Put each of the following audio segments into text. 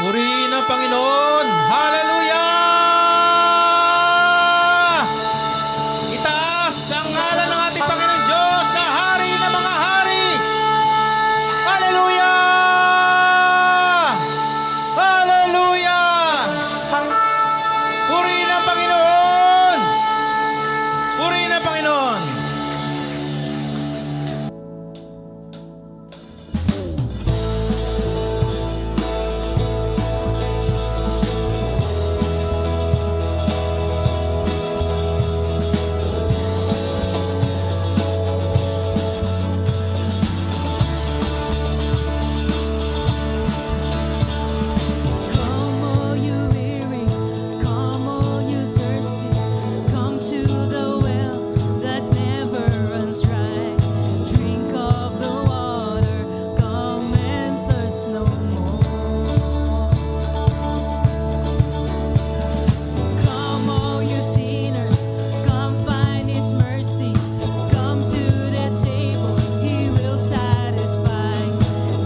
Purihin ang Panginoon. Hallelujah! Itaas ang ngalan ng ating Panginoong Diyos na hari ng mga hari. Hallelujah! Hallelujah! Purihin ang Panginoon. Purihin ang Panginoon. Come all you weary, come all you thirsty, come to the well that never runs dry. Drink of the water, come and thirst no more. Come all you sinners, come find His mercy, come to the table, He will satisfy.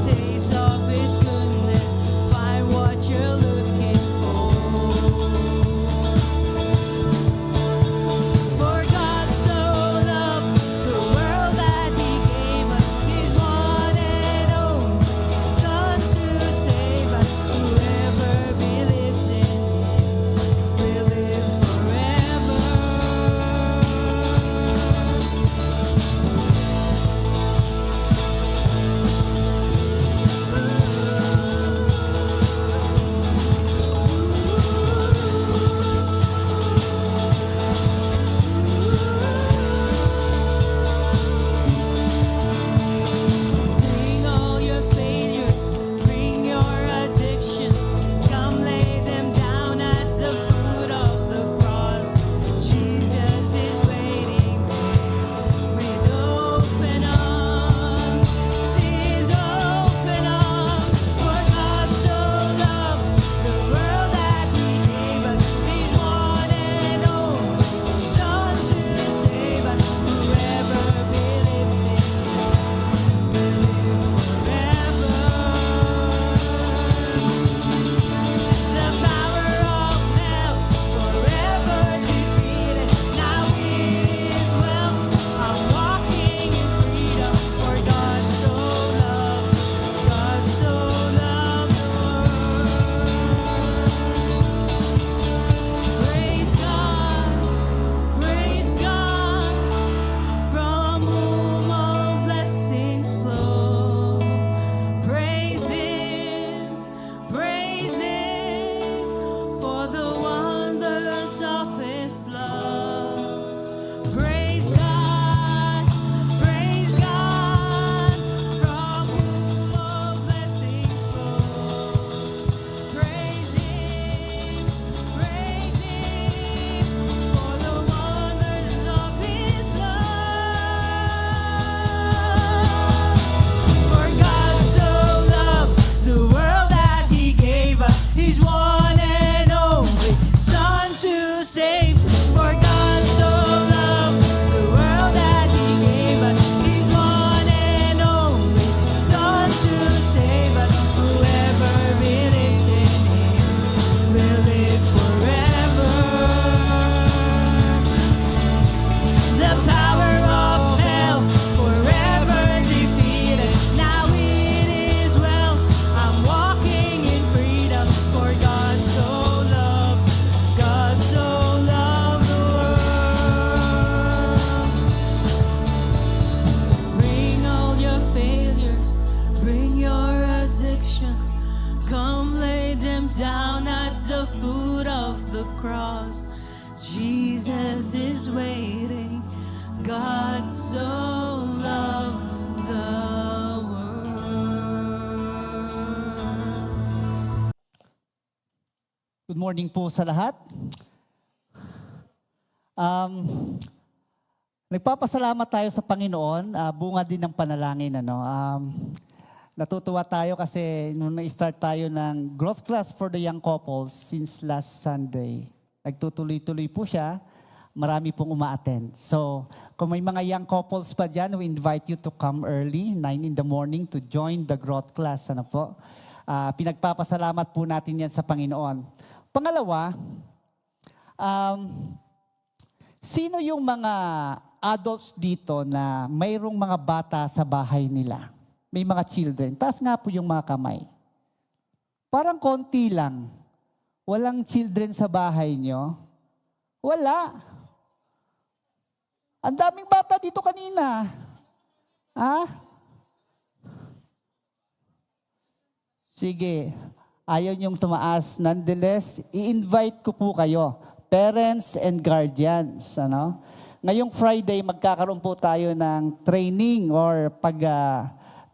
Taste of His goodness, find what you're looking for. For God so loved the world that He gave us His one and only Son to save us. Whoever believes in Him will live forever. Bring all your failures, bring your addictions, come lay them down at the foot of the cross. Jesus is waiting with open arms. He's open arms. For God so loved the world that He gave us His one and only Son to save us. Whoever believes in Him will live forever. The power of hell forever defeated. Now it is well. I'm walking in freedom. For God so loved the world. Praise God, from whom all blessings flow. Praise Him, for the wonders of His love. Praise God, from whom all blessings flow. Praise Him, for the wonders of His love. For God so loved the world that He gave us His one and only Son to save. For God so loved the world that He gave us His one and only Son to save us. Whoever believes in Him will live forever. The power of hell forever defeated. Now it is well. I'm walking in freedom. For God so loved the world. Bring all your failures, bring your addictions. Come lay them down at the foot of the cross. Jesus is waiting. God so loved the world. Good morning po sa lahat. Nagpapasalamat tayo sa Panginoon, bunga din ng panalangin. Natutuwa tayo kasi nung na-start tayo ng growth class for the young couples since last Sunday. Nagtutuloy-tuloy po siya. Marami pong uma-attend. So, kung may mga young couples pa dyan, we invite you to come early, 9 in the morning, to join the growth class. Ano po? Pinagpapasalamat po natin yan sa Panginoon. Pangalawa, sino yung mga adults dito na mayroong mga bata sa bahay nila? May mga children. Taas nga po yung mga kamay. Parang konti lang. Walang children sa bahay nyo? Wala. Ang daming bata dito kanina. Sige. Ayaw niyong tumaas. Nonetheless, i-invite ko po kayo. Parents and guardians. Ngayong Friday, magkakaroon po tayo ng training or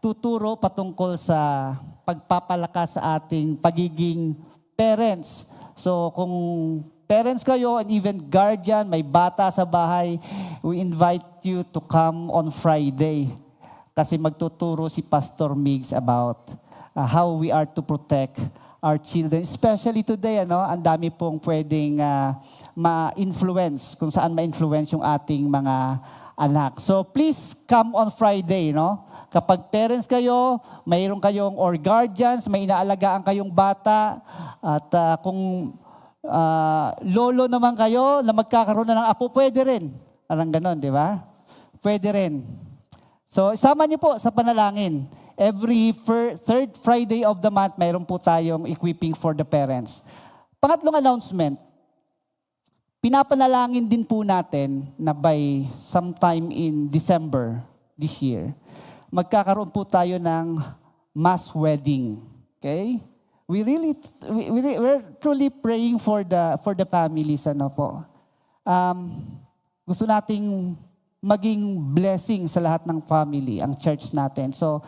tuturo patungkol sa pagpapalakas sa ating pagiging parents. So kung parents kayo and even guardian, may bata sa bahay, we invite you to come on Friday. Kasi magtuturo si Pastor Migs about how we are to protect our children. Especially today, ang dami pong pwedeng ma-influence, kung saan ma-influence yung ating mga anak. So please come on Friday, Kapag parents kayo, mayroon kayong or guardians, may inaalagaan kayong bata, at kung lolo naman kayo na magkakaroon na ng apo, pwede rin. Parang ganon, di ba? Pwede rin. So, isama niyo po sa panalangin. Every third Friday of the month, mayroon po tayong equipping for the parents. Pangatlong announcement, pinapanalangin din po natin na by sometime in December this year, magkakaroon po tayo ng mass wedding. Okay? We're truly praying for the families, gusto nating maging blessing sa lahat ng family, ang church natin. So,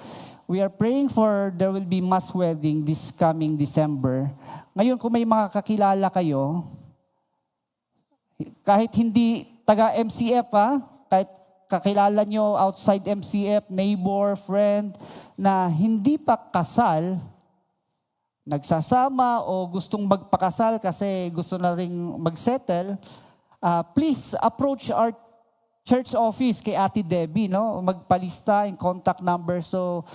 we are praying there will be mass wedding this coming December. Ngayon, kung may mga kakilala kayo, kahit hindi taga MCF, kahit kakilala nyo outside MCF, neighbor, friend, na hindi pa kasal, nagsasama o gustong magpakasal kasi gusto na rin magsettle, please approach our church office kay Ate Debbie, magpalista in contact number. So,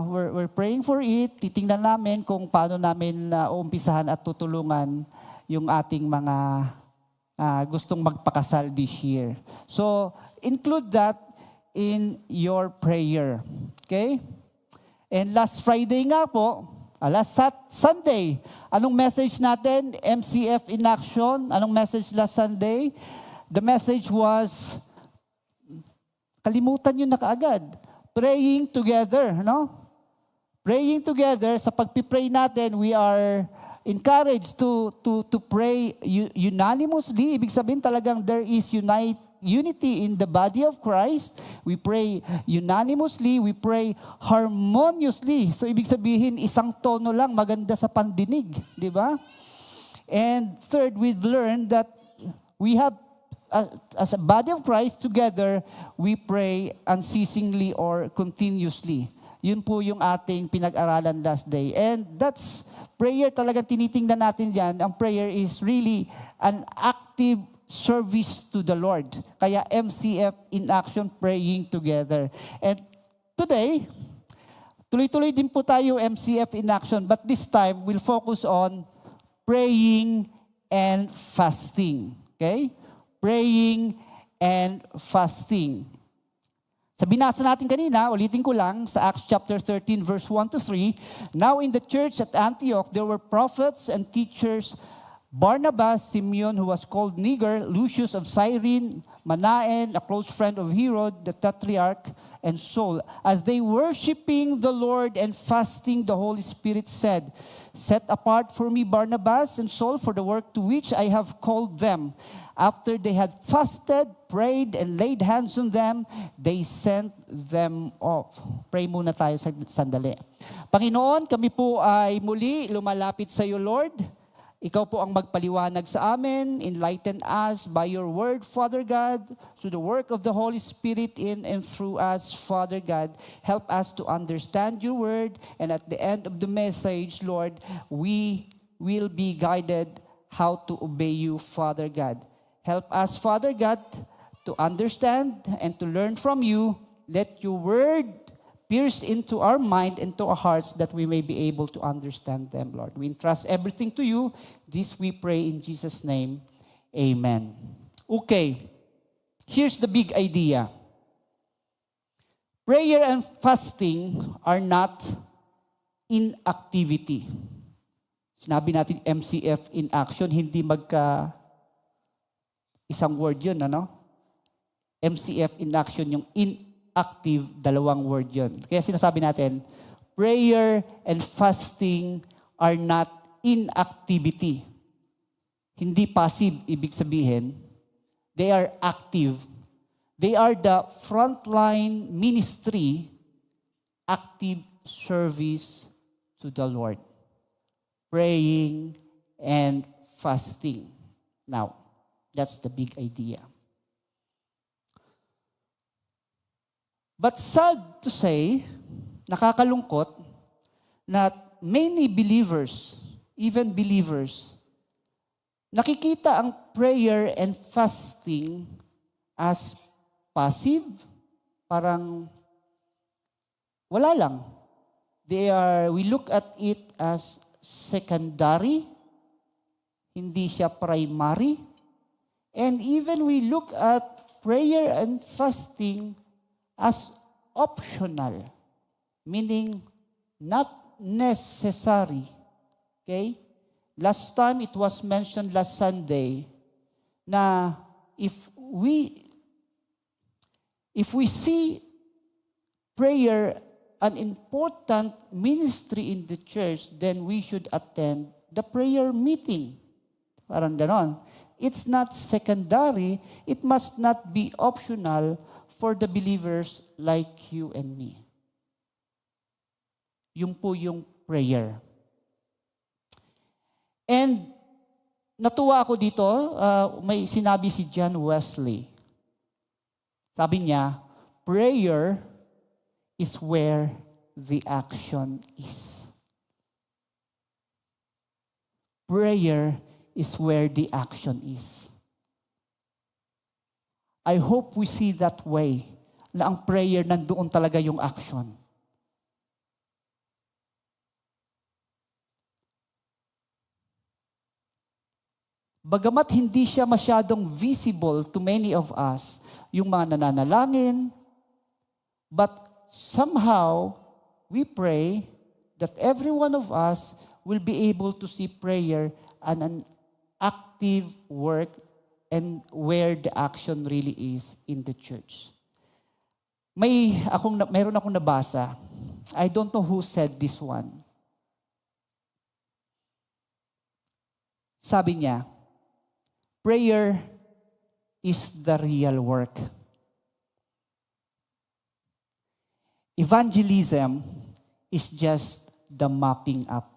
we're praying for it. Titingnan namin kung paano namin uumpisahan at tutulungan yung ating mga gustong magpakasal this year. So, include that in your prayer. Okay? And last Friday nga po, last Sunday, anong message natin? MCF in action. Anong message last Sunday? The message was, kalimutan nyo na kaagad, praying together, Praying together, sa pagpipray natin, we are encouraged to pray unanimously. Ibig sabihin talagang there is unity in the body of Christ. We pray unanimously, we pray harmoniously. So ibig sabihin, isang tono lang, maganda sa pandinig, di ba? And third, we've learned that we have, as a body of Christ together, we pray unceasingly or continuously. Yun po yung ating pinag-aralan last day. And that's prayer, talagang tinitingnan natin yan. Ang prayer is really an active service to the Lord. Kaya MCF in action, praying together. And today, tuloy-tuloy din po tayo MCF in action, but this time, we'll focus on praying and fasting. Okay? Praying and fasting. Sa binasa natin kanina, ulitin ko lang, sa Acts chapter 13, verse 1 to 3, now in the church at Antioch, there were prophets and teachers, Barnabas, Simeon, who was called Niger, Lucius of Cyrene, Manaen, a close friend of Herod, the Tetrarch, and Saul. As they worshiping the Lord and fasting, the Holy Spirit said, set apart for me Barnabas and Saul for the work to which I have called them. After they had fasted, prayed, and laid hands on them, they sent them off. Pray muna tayo sandali. Panginoon, kami po ay muli lumalapit sa iyo, Lord. Ikaw po ang magpaliwanag sa amin. Enlighten us by your word, Father God, through the work of the Holy Spirit in and through us, Father God. Help us to understand your word, and at the end of the message, Lord, we will be guided how to obey you, Father God. Help us, Father God, to understand and to learn from you. Let your word pierce into our mind and to our hearts that we may be able to understand them, Lord. We entrust everything to you. This we pray in Jesus' name. Amen. Okay, here's the big idea. Prayer and fasting are not inactivity. Sinabi natin MCF, in action, hindi isang word yun, ano? MCF, in action, yung inactive, dalawang word yun. Kaya sinasabi natin, prayer and fasting are not inactivity. Hindi passive, ibig sabihin. They are active. They are the frontline ministry, active service to the Lord. Praying and fasting. Now, that's the big idea. But sad to say, nakakalungkot, that many believers, even believers, nakikita ang prayer and fasting as passive, parang wala lang. We look at it as secondary, hindi siya primary, and even we look at prayer and fasting as optional, meaning not necessary. Okay? Last time, it was mentioned last Sunday na if we see prayer an important ministry in the church, then we should attend the prayer meeting. Parang ganon. It's not secondary. It must not be optional for the believers like you and me. Yung po yung prayer. And natuwa ako dito, may sinabi si John Wesley. Sabi niya, prayer is where the action is. Prayer is where the action is. I hope we see that way, na ang prayer nandoon talaga yung action. Bagamat hindi siya masyadong visible to many of us, yung mga nananalangin, but somehow we pray that every one of us will be able to see prayer as an active work and where the action really is in the church. Mayroon akong nabasa. I don't know who said this one. Sabi niya, prayer is the real work. Evangelism is just the mopping up.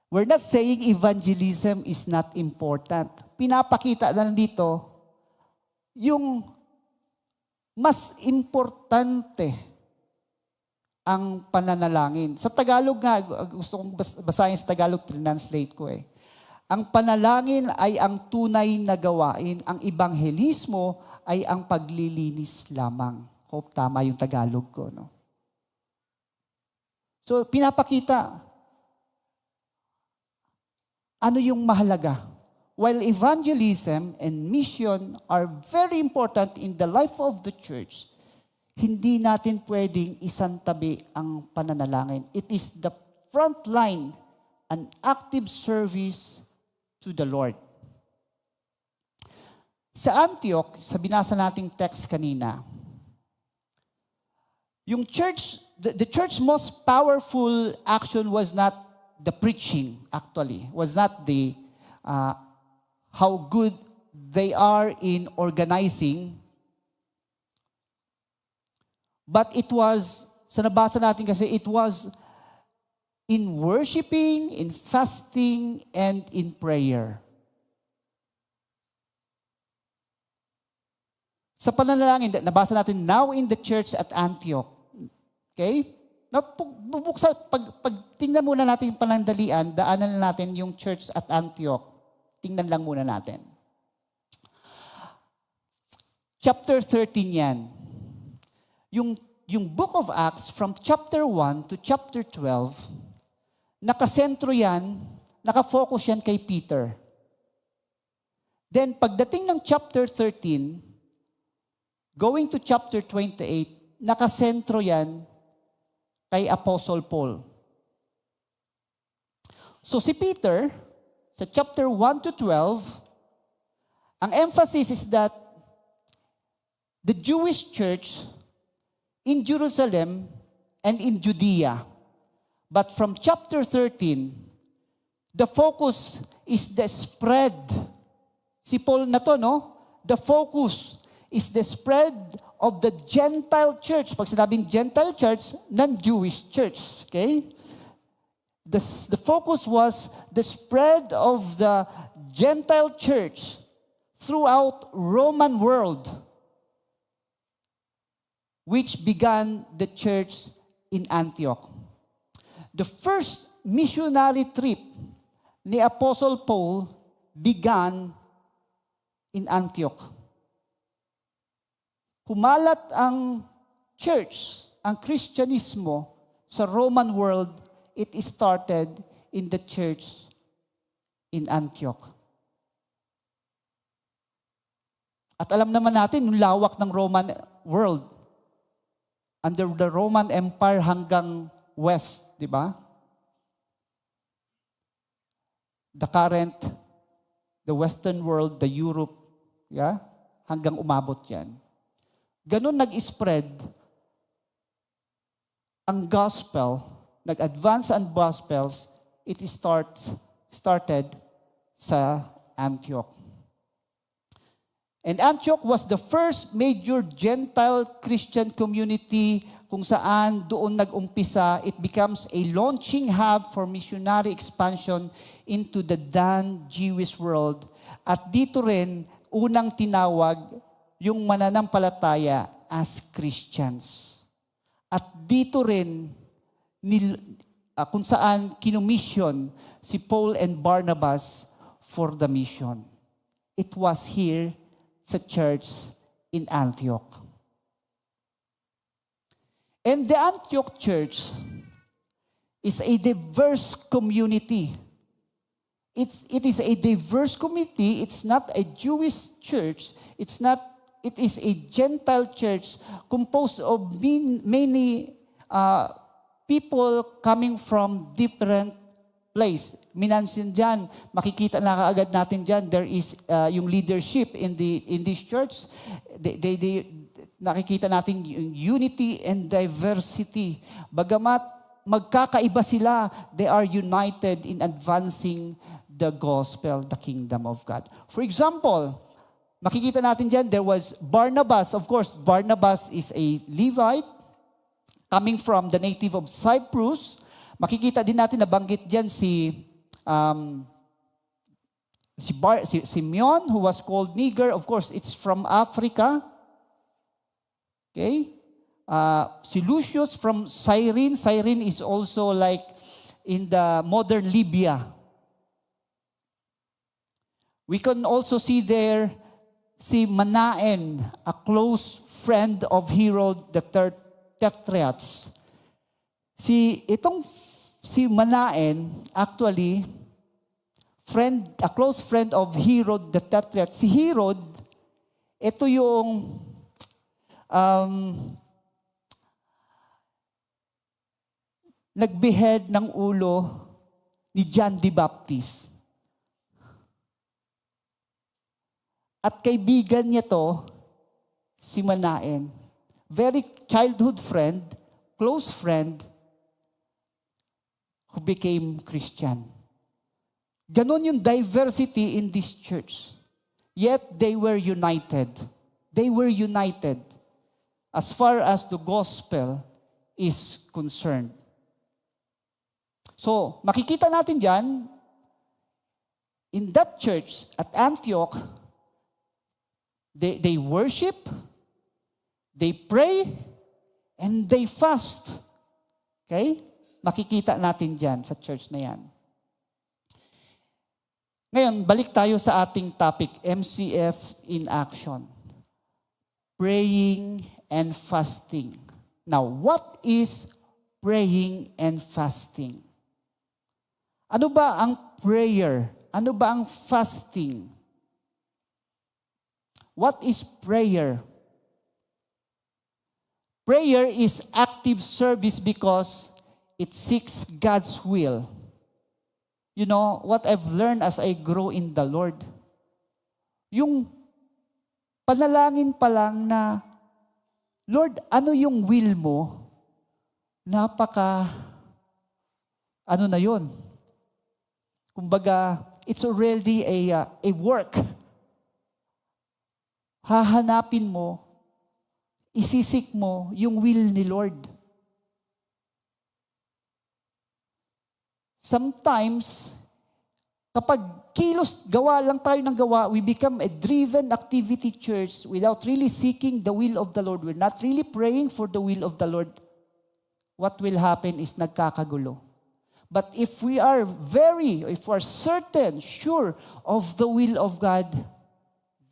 We're not saying evangelism is not important. Pinapakita lang dito yung mas importante ang pananalangin. Sa Tagalog nga, gusto kong basahin sa Tagalog, translate ko eh. Ang panalangin ay ang tunay na gawain. Ang ebanghelismo ay ang paglilinis lamang. Hope tama yung Tagalog ko, no? So, pinapakita, ano yung mahalaga? While evangelism and mission are very important in the life of the church, hindi natin pwedeng isantabi ang pananalangin. It is the front line, an active service to the Lord. Sa Antioch, sa binasa nating text kanina, yung church, the church's most powerful action was not the preaching, actually, was not the how good they are in organizing, but it was, sa nabasa natin kasi, it was in worshiping, in fasting, and in prayer. Sa pananalangin, nabasa natin, now in the church at Antioch. Okay? Bubuksan, pag tingnan muna natin yung panandalian, daanan natin yung church at Antioch. Tingnan lang muna natin. Chapter 13 yan. yung Book of Acts from chapter 1 to chapter 12, nakasentro yan, nakafocus yan kay Peter. Then pagdating ng chapter 13, going to chapter 28, nakasentro yan kay Apostle Paul. So si Peter, sa chapter 1 to 12, ang emphasis is that the Jewish church in Jerusalem and in Judea. But from chapter 13, the focus is the spread. Si Paul na to, no? The focus is the spread of the Gentile church. Pag sinabing Gentile church, non-Jewish church. Okay? The focus was the spread of the Gentile church throughout Roman world, which began the church in Antioch. The first missionary trip ni Apostle Paul began in Antioch. Kumalat ang church, ang Kristyanismo sa Roman world. It started in the church in Antioch. At alam naman natin yung lawak ng Roman world. Under the Roman Empire hanggang west, di ba? The Western world, the Europe, yeah? Hanggang umabot yan. Ganun nag-spread ang gospel, nag-advance ang gospels, it started sa Antioch. And Antioch was the first major Gentile Christian community kung saan doon nag-umpisa. It becomes a launching hub for missionary expansion into the then Jewish world. At dito rin, unang tinawag yung mananampalataya as Christians. At dito rin, kung saan kinumission si Paul and Barnabas for the mission. It was here sa church in Antioch. And the Antioch church is a diverse community. It is a diverse community. It's not a Jewish church. It is a Gentile church composed of many people coming from different place. Minansin dyan, makikita na kaagad natin dyan, there is yung leadership in this church. Nakikita natin yung unity and diversity. Bagamat magkakaiba sila, they are united in advancing the gospel, the kingdom of God. For example, makikita natin dyan, there was Barnabas. Of course, Barnabas is a Levite, coming from the native of Cyprus. Makikita din natin, nabanggit dyan si Simeon, who was called Niger. Of course, it's from Africa. Okay? Si Lucius from Cyrene. Cyrene is also like in the modern Libya. We can also see there si Manaen, a close friend of Herod the Tetrarch. Si Manaen, actually, a close friend of Herod the Tetrarch. Si Herod, ito yung nagbehead ng ulo ni John the Baptist. At kaibigan niya to, si Manaen. Very childhood friend, close friend, who became Christian. Ganon yung diversity in this church. Yet they were united. They were united as far as the gospel is concerned. So, makikita natin dyan, in that church at Antioch, they worship, they pray, and they fast. Okay? Makikita natin dyan sa church na yan. Ngayon, balik tayo sa ating topic, MCF in action. Praying and fasting. Now, what is praying and fasting? Ano ba ang prayer? Ano ba ang fasting? What is prayer? Prayer is active service because it seeks God's will. You know, what I've learned as I grow in the Lord, yung panalangin pa lang na, Lord, ano yung will mo? Ano na yun? Kumbaga, it's already a work. Hahanapin mo, isisik mo yung will ni Lord. Sometimes, kapag gawa lang tayo ng gawa, we become a driven activity church without really seeking the will of the Lord. We're not really praying for the will of the Lord. What will happen is nagkakagulo. But if we are certain, sure of the will of God,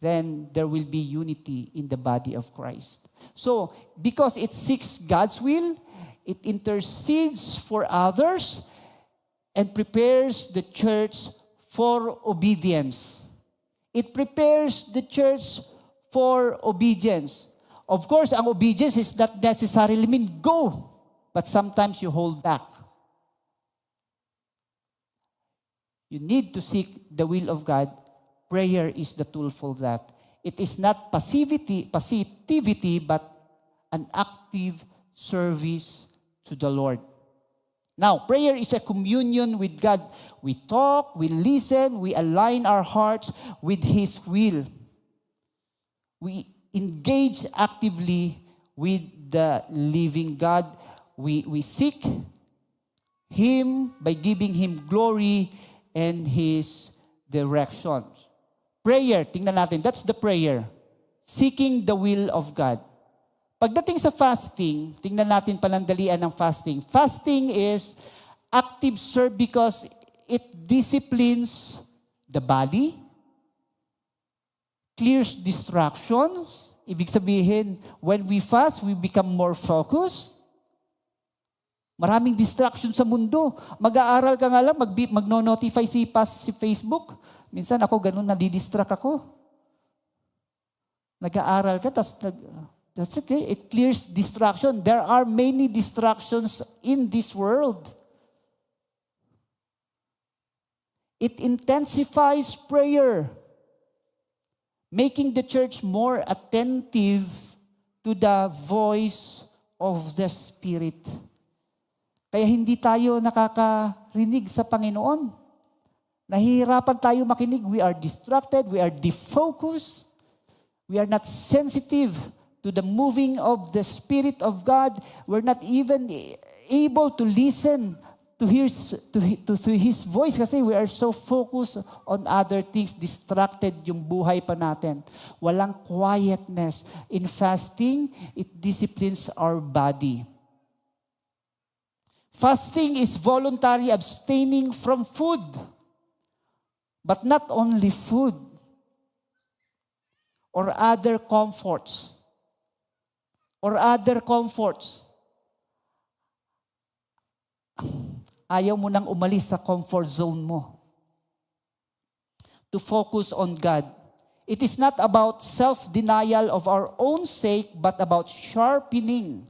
then there will be unity in the body of Christ. So, because it seeks God's will, it intercedes for others, and prepares the church for obedience. It prepares the church for obedience. Of course, ang obedience is not necessarily mean go, but sometimes you hold back. You need to seek the will of God. Prayer is the tool for that. It is not passivity, but an active service to the Lord. Now, prayer is a communion with God. We talk, we listen, we align our hearts with His will. We engage actively with the living God. We seek Him by giving Him glory and His directions. Prayer, tingnan natin, that's the prayer. Seeking the will of God. Pagdating sa fasting, tingnan natin panandalian ng fasting. Fasting is active serve because it disciplines the body, clears distractions. Ibig sabihin, when we fast, we become more focused. Maraming distraction sa mundo. Mag-aaral ka nga lang, magno-notify si Facebook. Minsan ako ganun, nadidistract ako. Nag-aaral ka, that's okay. It clears distraction. There are many distractions in this world. It intensifies prayer, making the church more attentive to the voice of the Spirit. Kaya hindi tayo nakakarinig sa Panginoon. Nahihirapan tayo makinig. We are distracted. We are defocused. We are not sensitive to the moving of the Spirit of God. We're not even able to listen to His voice kasi we are so focused on other things. Distracted yung buhay pa natin. Walang quietness. In fasting, it disciplines our body. Fasting is voluntary abstaining from food. But not only food or other comforts. Ayaw mo nang umalis sa comfort zone mo. To focus on God. It is not about self-denial of our own sake, but about sharpening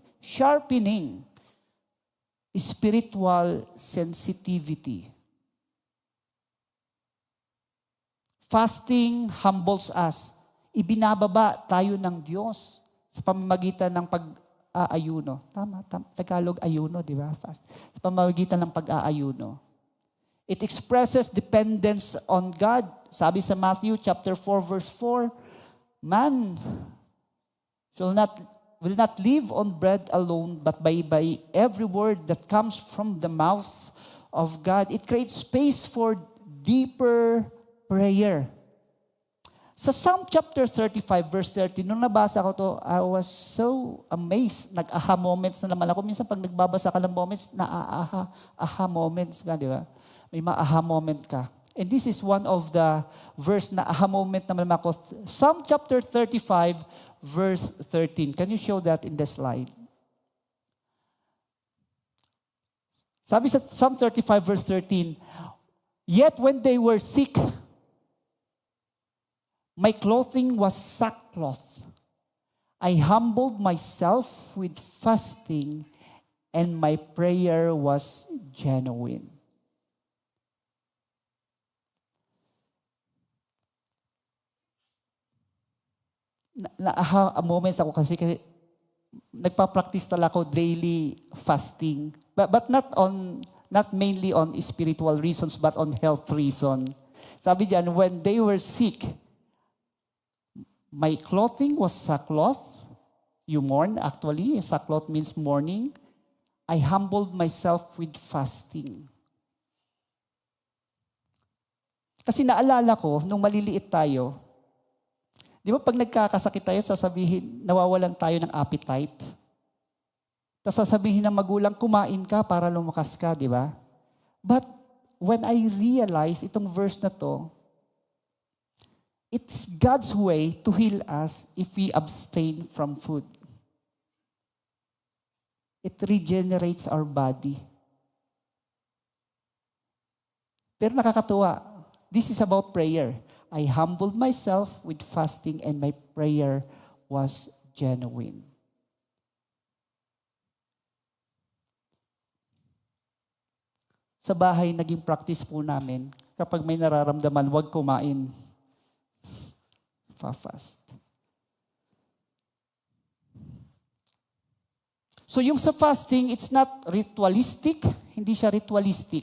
spiritual sensitivity. Fasting humbles us. Ibinababa tayo ng Diyos sa pamamagitan ng pag-aayuno. Tama, Tagalog ayuno, di ba? Fast. Sa pamamagitan ng pag-aayuno. It expresses dependence on God. Sabi sa Matthew chapter 4 verse 4, man will not live on bread alone, but by every word that comes from the mouth of God. It creates space for deeper prayer. Sa Psalm chapter 35 verse 30, nung nabasa ko to, I was so amazed. Nag-aha moments na naman ako. Minsan pag nagbabasa ka ng moments, aha moments ka, di ba? May ma-aha moment ka. And this is one of the verse na aha moment naman ako. Psalm chapter 35 verse 13. Can you show that in the slide? Sabi sa Psalm 35 verse 13, "Yet when they were sick, my clothing was sackcloth. I humbled myself with fasting, and my prayer was genuine." Aha moments ako kasi nagpa-practice talaga ako daily fasting. But not mainly on spiritual reasons, but on health reason. Sabi diyan, when they were sick, my clothing was sackcloth. You mourn, actually. Sackcloth means mourning. I humbled myself with fasting. Kasi naalala ko, nung maliliit tayo, di ba pag nagkakasakit tayo, sasabihin, nawawalan tayo ng appetite. Tapos sasabihin ng magulang, kumain ka para lumakas ka, di ba? But when I realize itong verse na to, it's God's way to heal us if we abstain from food. It regenerates our body. Pero nakakatuwa, this is about prayer. I humbled myself with fasting and my prayer was genuine. Sa bahay, naging practice po namin, kapag may nararamdaman, huwag kumain. Fast. So yung sa fasting, it's not ritualistic. Hindi siya ritualistic.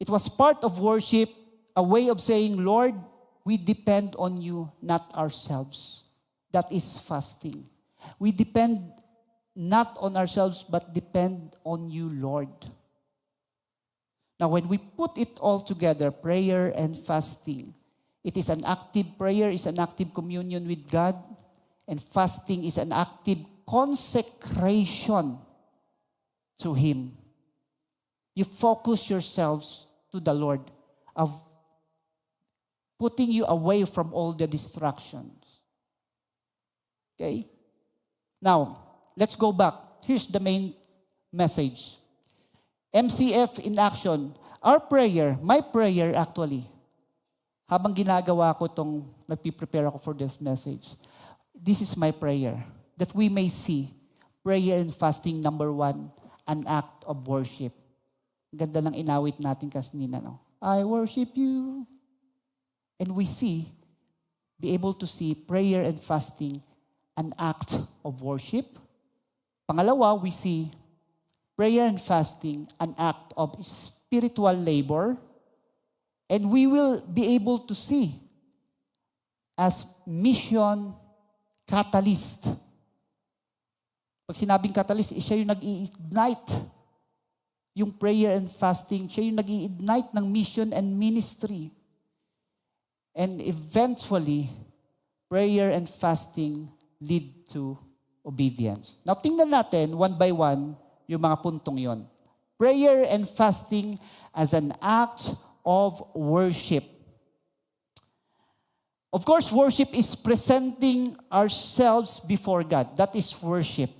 It was part of worship, a way of saying, Lord, we depend on you, not ourselves. That is fasting. We depend not on ourselves, but depend on you, Lord. Now, when we put it all together, prayer and fasting, it is an active prayer, is an active communion with God, and fasting is an active consecration to Him. You focus yourselves to the Lord of putting you away from all the distractions. Okay? Now, let's go back. Here's the main message. MCF in action. Our prayer, my prayer actually, habang ginagawa ko itong, nagpiprepare ako for this message, this is my prayer, that we may see prayer and fasting, number 1, an act of worship. Ganda ng inawit natin kanina, no? I worship you. And we be able to see prayer and fasting, an act of worship. Pangalawa, we see prayer and fasting, an act of spiritual labor. And we will be able to see as mission catalyst. Pag sinabing catalyst, siya yung nag-i-ignite. Yung prayer and fasting, siya yung nag-i-ignite ng mission and ministry. And eventually, prayer and fasting lead to obedience. Now, tingnan natin, one by one, yung mga puntong yon. Prayer and fasting as an act of worship. Of course, worship is presenting ourselves before God. That is worship.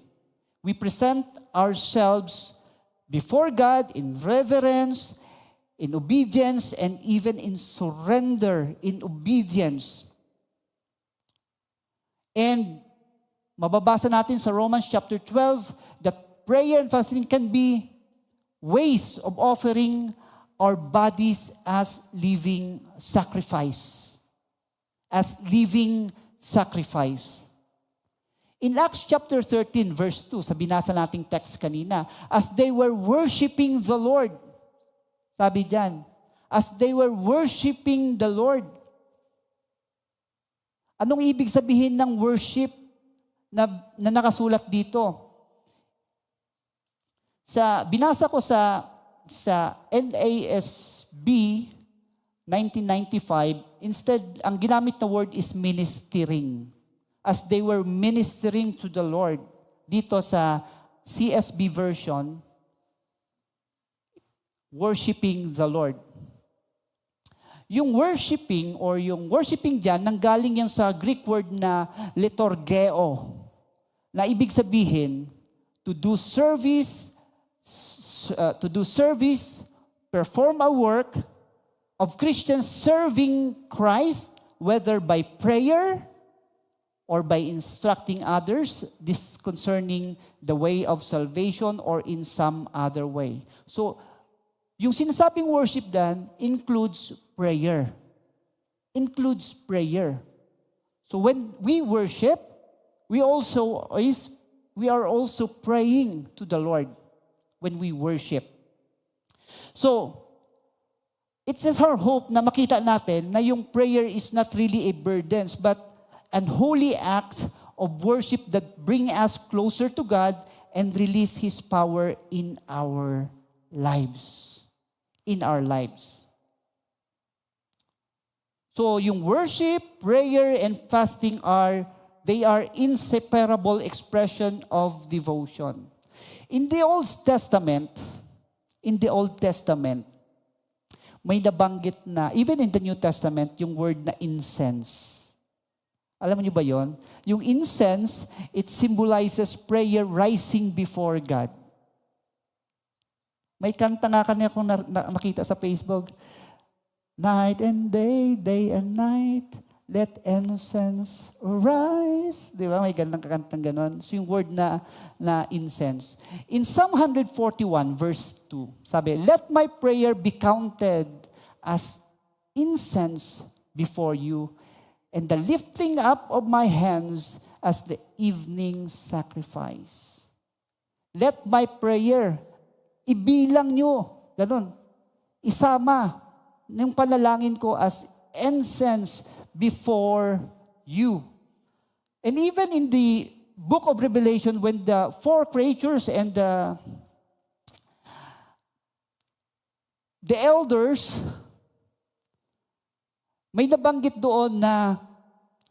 We present ourselves before God in reverence, in obedience, and even in surrender, in obedience. And mababasa natin sa Romans chapter 12 that prayer and fasting can be ways of offering our bodies as living sacrifice. As living sacrifice. In Acts chapter 13 verse 2, sa binasa nating text kanina, as they were worshiping the Lord, sabi diyan, as they were worshiping the Lord. Anong ibig sabihin ng worship na nakasulat dito? Binasa ko sa NASB 1995, instead, ang ginamit na word is ministering. As they were ministering to the Lord. Dito sa CSB version, worshiping the Lord. Yung worshiping or yung worshiping dyan, nanggaling yan sa Greek word na liturgeo, na ibig sabihin, to do service, perform a work of Christians serving Christ, whether by prayer or by instructing others, this concerning the way of salvation or in some other way. So, yung sinasabing worship dan includes prayer. Includes prayer. So when we worship, we are also praying to the Lord when we worship. So, it's our hope na makita natin na yung prayer is not really a burden, but an holy act of worship that bring us closer to God and release His power in our lives. In our lives. So, yung worship, prayer, and fasting they are inseparable expression of devotion. In the Old Testament, may nabanggit na, even in the New Testament, yung word na incense. Alam niyo ba yon? Yung incense, it symbolizes prayer rising before God. May kanta nga kanya kung nakita sa Facebook. Night and day, day and night, let incense arise. Di ba? May gandang kakantang ganon. So yung word na incense. In Psalm 141 verse 2, sabi, let my prayer be counted as incense before you, and the lifting up of my hands as the evening sacrifice. Let my prayer, ibilang nyo, ganun, isama yung panalangin ko as incense before you. And even in the book of Revelation, when the four creatures and the elders, may nabanggit doon na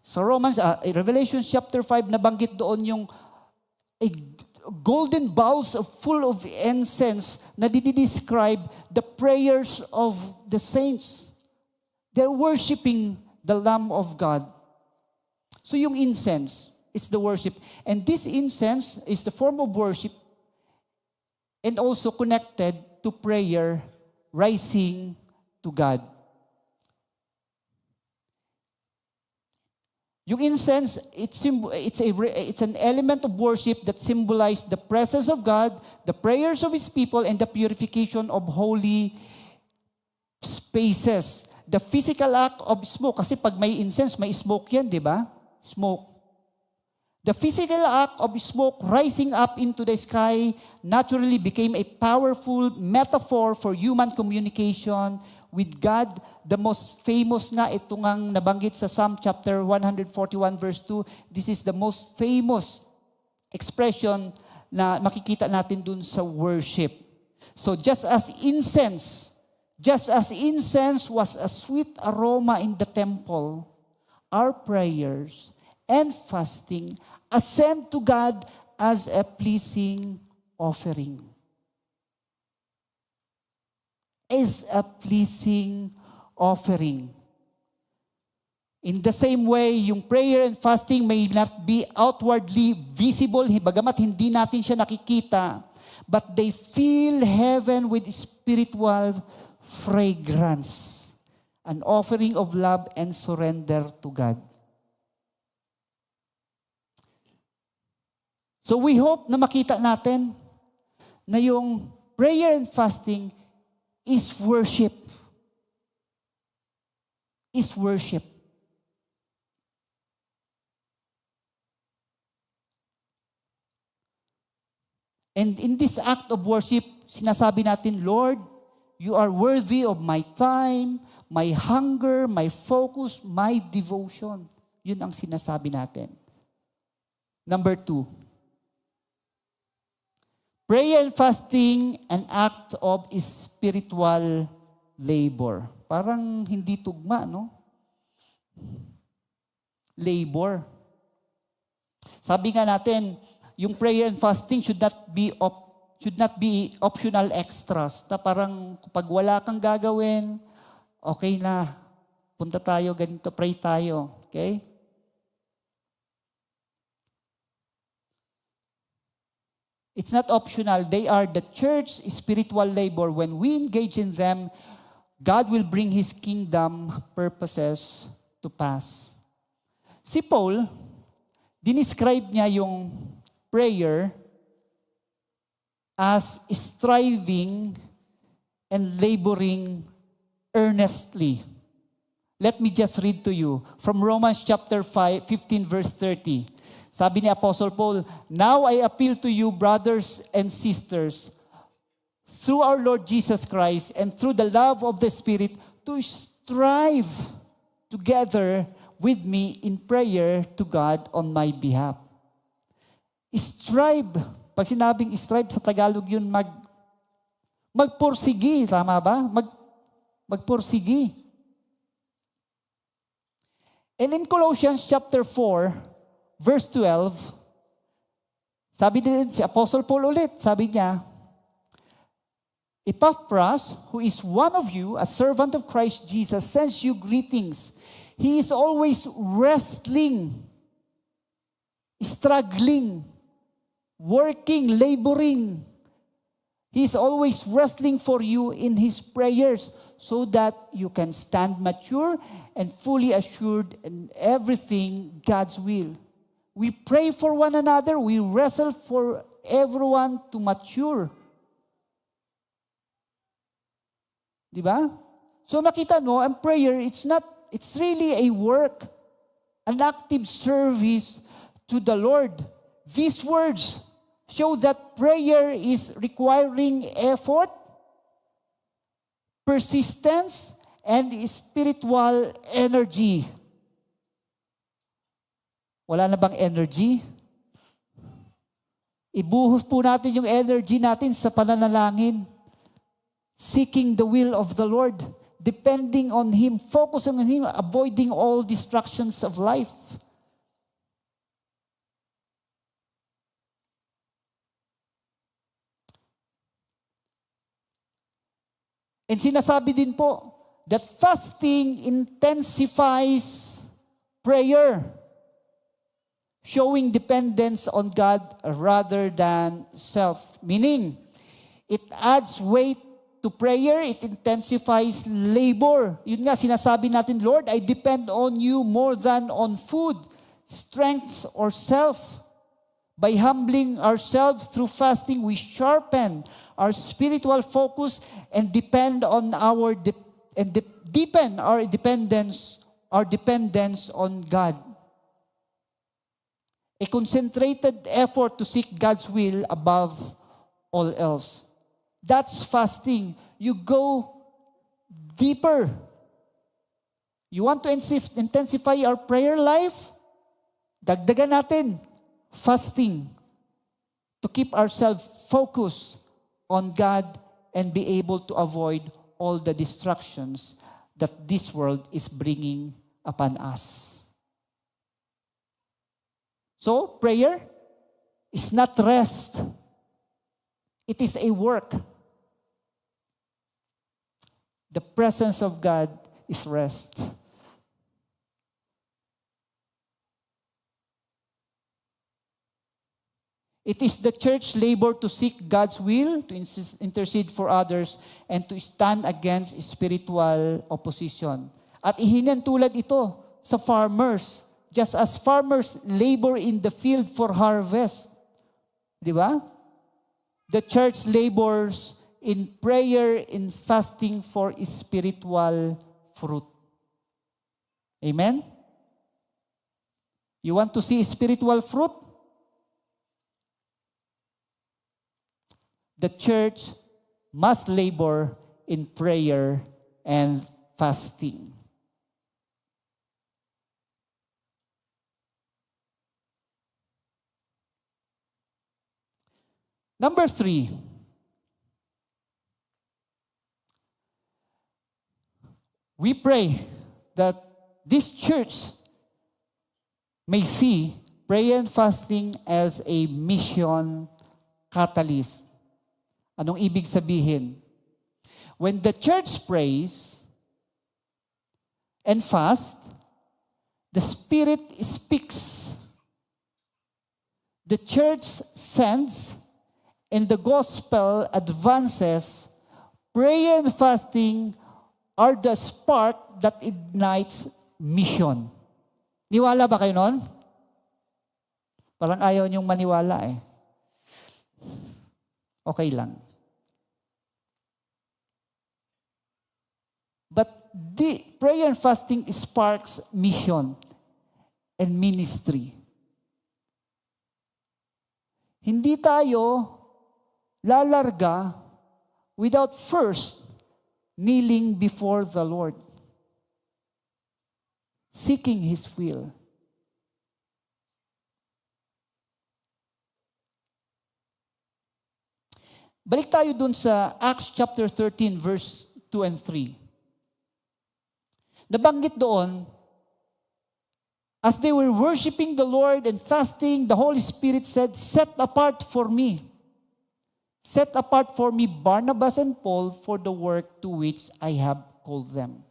sa Revelation chapter 5, nabanggit doon yung golden bowls full of incense na describe the prayers of the saints. They're worshiping the Lamb of God. So yung incense is the worship. And this incense is the form of worship and also connected to prayer rising to God. Yung incense, it's an element of worship that symbolizes the presence of God, the prayers of His people, and the purification of holy spaces. The physical act of smoke, kasi pag may incense, may smoke yan, di ba? Smoke. The physical act of smoke rising up into the sky naturally became a powerful metaphor for human communication with God. The most famous nga, ito ngang nabanggit sa Psalm chapter 141 verse 2, this is the most famous expression na makikita natin dun sa worship. So just as incense was a sweet aroma in the temple, our prayers and fasting ascend to God as a pleasing offering. Is a pleasing offering. In the same way, yung prayer and fasting may not be outwardly visible, bagamat hindi natin siya nakikita, but they fill heaven with spiritual fragrance, an offering of love and surrender to God. So we hope na makita natin na yung prayer and fasting is worship. Is worship. And in this act of worship, sinasabi natin, Lord, you are worthy of my time, my hunger, my focus, my devotion. Yun ang sinasabi natin. Number 2. Prayer and fasting, an act of spiritual labor. Parang hindi tugma, no? Labor. Sabi nga natin, yung prayer and fasting should not be optional extras. Na parang pag wala kang gagawin, okay na, punta tayo, ganito, pray tayo. Okay? It's not optional. They are the church spiritual labor. When we engage in them, God will bring His kingdom purposes to pass. Si Paul, dinescribe niya yung prayer as striving and laboring earnestly. Let me just read to you from Romans chapter 15 verse 30. Sabi ni Apostle Paul, "Now I appeal to you, brothers and sisters, through our Lord Jesus Christ and through the love of the Spirit, to strive together with me in prayer to God on my behalf." Strive. Pag sinabing strive sa Tagalog yun, magpursigi. Tama ba? Magpursigi. And in Colossians chapter 4, verse 12, sabi din si Apostle Paul ulit, sabi niya, "Epaphras, who is one of you, a servant of Christ Jesus, sends you greetings. He is always wrestling, struggling, working, laboring. He is always wrestling for you in his prayers so that you can stand mature and fully assured in everything God's will." We pray for one another. We wrestle for everyone to mature. Di ba? So makita mo, ang prayer, it's really a work, an active service to the Lord. These words show that prayer is requiring effort, persistence, and spiritual energy. Wala na bang energy? Ibuhos po natin yung energy natin sa pananalangin. Seeking the will of the Lord. Depending on Him. Focusing on Him. Avoiding all distractions of life. And sinasabi din po that fasting intensifies prayer. Showing dependence on God rather than self. Meaning, it adds weight to prayer, it intensifies labor. Yun nga, sinasabi natin, "Lord, I depend on you more than on food, strength, or self." By humbling ourselves through fasting, we sharpen our spiritual focus and deepen our dependence on God. A concentrated effort to seek God's will above all else. That's fasting. You go deeper. You want to intensify our prayer life? Dagdagan natin. Fasting. To keep ourselves focused on God and be able to avoid all the distractions that this world is bringing upon us. So, prayer is not rest. It is a work. The presence of God is rest. It is the church labor to seek God's will, to intercede for others, and to stand against spiritual opposition. At ihinantulad ito sa farmers. Just as farmers labor in the field for harvest. Di ba? The church labors in prayer, in fasting for spiritual fruit. Amen? You want to see spiritual fruit? The church must labor in prayer and fasting. Number 3, we pray that this church may see prayer and fasting as a mission catalyst. Anong ibig sabihin? When the church prays and fast, the Spirit speaks, the church sends, and the gospel advances. Prayer and fasting are the spark that ignites mission. Niwala ba kayo nun? Parang ayaw niyong maniwala eh. Okay lang. But the prayer and fasting sparks mission and ministry. Hindi tayo lalarga without first kneeling before the Lord, seeking His will. Balik tayo dun sa Acts chapter 13, verse 2 and 3. Nabanggit doon, as they were worshiping the Lord and fasting, the Holy Spirit said, set apart for me Barnabas and Paul for the work to which I have called them.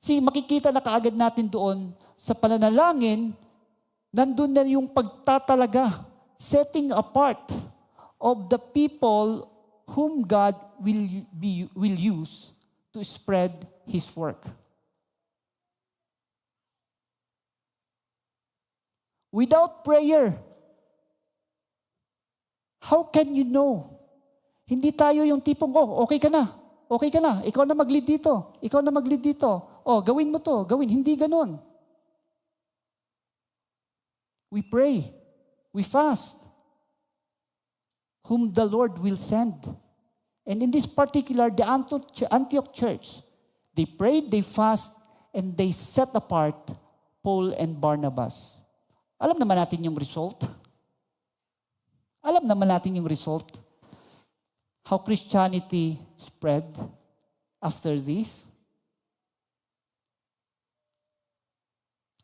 See, makikita na kaagad natin doon sa pananalangin, nandun na yung pagtatalaga, setting apart of the people whom God will use to spread His work. Without prayer, how can you know? Hindi tayo yung tipong, okay ka na, ikaw na mag-lead dito, gawin mo to, hindi ganun. We pray, we fast, whom the Lord will send. And in this particular, the Antioch church, they prayed, they fast, and they set apart Paul and Barnabas. Alam naman natin yung result. How Christianity spread after this.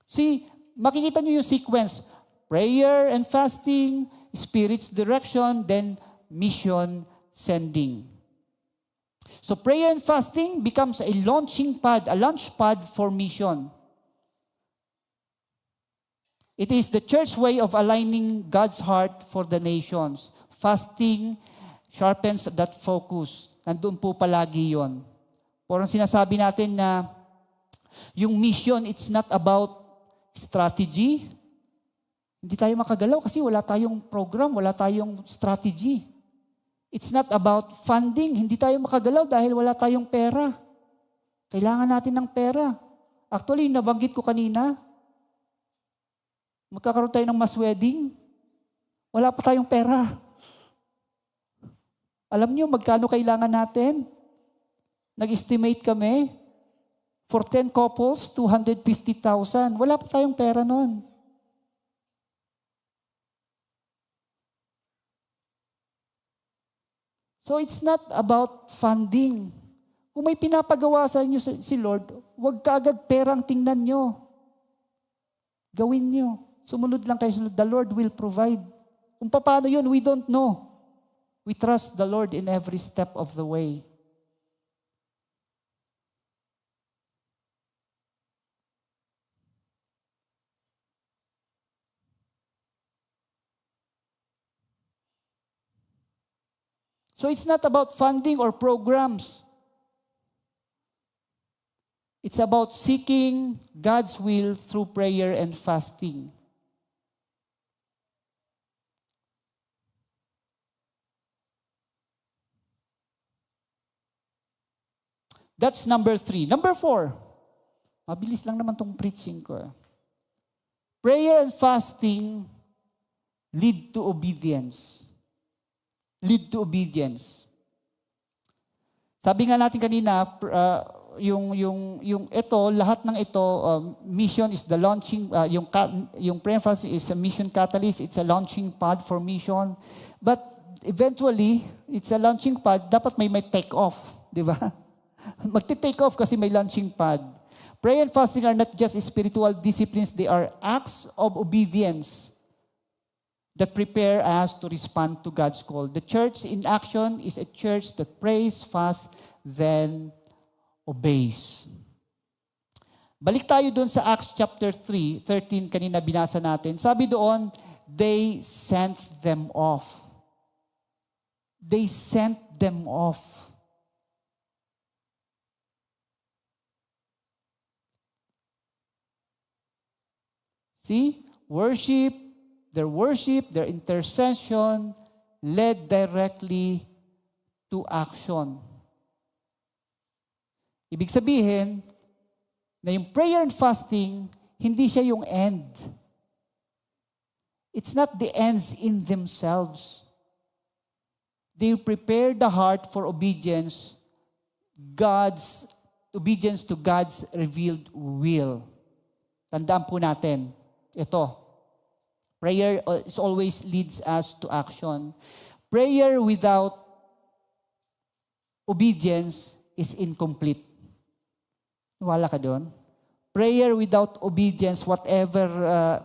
See, makikita nyo yung sequence. Prayer and fasting, Spirit's direction, then mission sending. So prayer and fasting becomes a launch pad for mission. It is the church way of aligning God's heart for the nations. Fasting sharpens that focus. Nandun po palagi yon. Parang sinasabi natin na yung mission, it's not about strategy. Hindi tayo makagalaw kasi wala tayong program, wala tayong strategy. It's not about funding. Hindi tayo makagalaw dahil wala tayong pera. Kailangan natin ng pera. Actually, nabanggit ko kanina, magkakaroon tayo ng mass wedding, wala pa tayong pera. Alam niyo magkano kailangan natin? Nag-estimate kami, for 10 couples, 250,000. Wala pa tayong pera noon. So it's not about funding. Kung may pinapagawa sa inyo si Lord, huwag kaagad perang tingnan nyo. Gawin nyo. Sumunod lang kayo. The Lord will provide. Kung paano yun, we don't know. We trust the Lord in every step of the way. So it's not about funding or programs. It's about seeking God's will through prayer and fasting. That's number 3. Number 4. Mabilis lang naman tong preaching ko. Prayer and fasting lead to obedience. Lead to obedience. Sabi nga natin kanina, yung ito, lahat ng ito, mission is the launching, yung prayer and fasting is a mission catalyst, it's a launching pad for mission. But eventually, it's a launching pad, dapat may take off, di ba? Magti-take off kasi may launching pad. Prayer and fasting are not just spiritual disciplines, they are acts of obedience that prepare us to respond to God's call. The church in action is a church that prays, fasts, then obeys. Balik tayo doon sa Acts chapter 13, kanina binasa natin. Sabi doon, they sent them off. They sent them off. See? Worship, their intercession led directly to action. Ibig sabihin, na yung prayer and fasting, hindi siya yung end. It's not the ends in themselves. They prepare the heart for obedience to God's revealed will. Tandaan po natin, ito, prayer always leads us to action. Prayer without obedience is incomplete. Wala ka doon? Prayer without obedience, whatever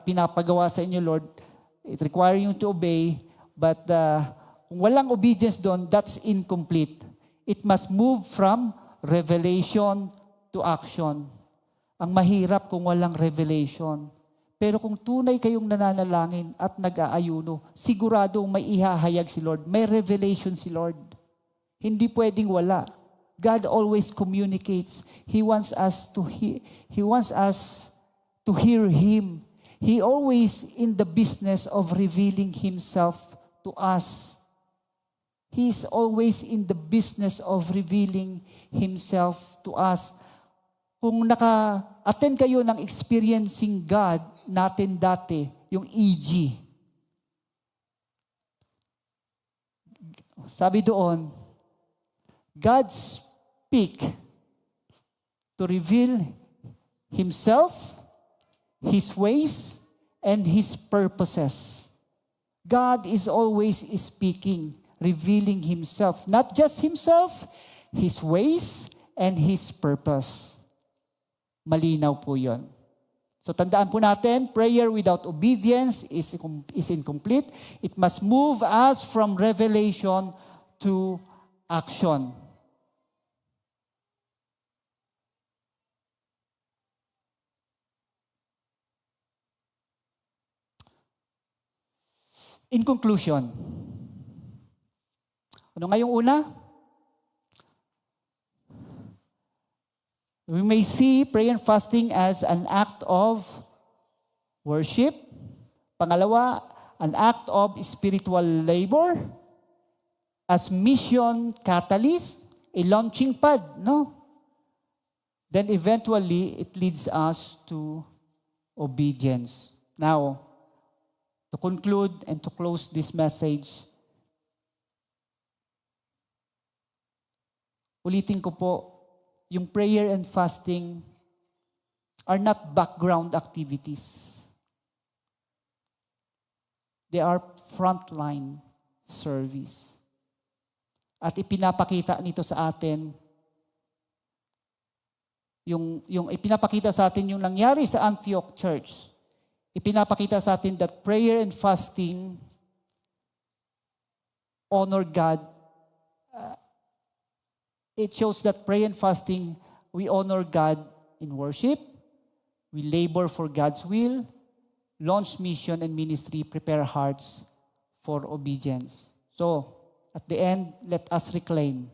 pinapagawa sa inyo, Lord, it requires you to obey, but kung walang obedience doon, that's incomplete. It must move from revelation to action. Ang mahirap kung walang revelation. Pero kung tunay kayong nananalangin at nag-aayuno, siguradong may ihahayag si Lord. May revelation si Lord. Hindi pwedeng wala. God always communicates. He wants us to hear Him. He always in the business of revealing Himself to us. He is always in the business of revealing Himself to us. Kung naka-attend kayo ng experiencing God natin dati, yung EG. Sabi doon, God speak to reveal Himself, His ways, and His purposes. God is always speaking, revealing Himself. Not just Himself, His ways, and His purpose. Malinaw po yun. So tandaan po natin, prayer without obedience is incomplete. It must move us from revelation to action. In conclusion, ano nga yung una? We may see prayer and fasting as an act of worship. Pangalawa, an act of spiritual labor. As mission catalyst, a launching pad, no? Then eventually, it leads us to obedience. Now, to conclude and to close this message, ulitin ko po, yung prayer and fasting are not background activities. They are frontline service. At ipinapakita nito sa atin, yung ipinapakita sa atin yung nangyari sa Antioch Church. Ipinapakita sa atin that prayer and fasting honor God. It shows that prayer and fasting, we honor God in worship, we labor for God's will, launch mission and ministry, prepare hearts for obedience. So, at the end, let us reclaim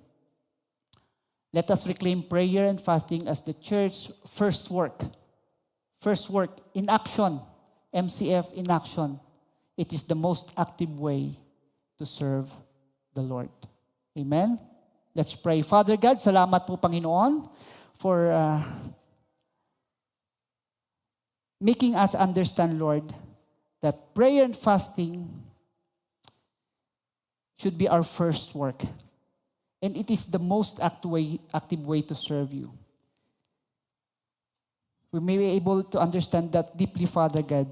prayer and fasting as the church's first work in action. MCF in action. It is the most active way to serve the Lord. Amen? Let's pray. Father God, salamat po Panginoon for making us understand, Lord, that prayer and fasting should be our first work. And it is the most active way to serve you. We may be able to understand that deeply, Father God,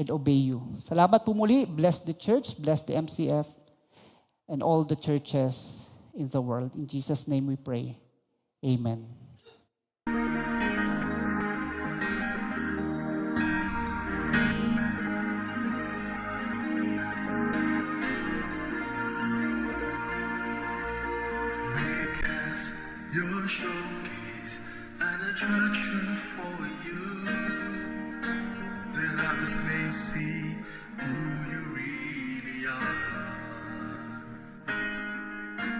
and obey you. Salamat po muli. Bless the church, bless the MCF, and all the churches in the world. In Jesus' name we pray. Amen. Make us your showcase and a attraction for you, then others may see who you really are, and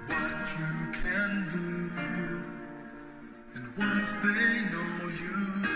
what you can do. And once they know you,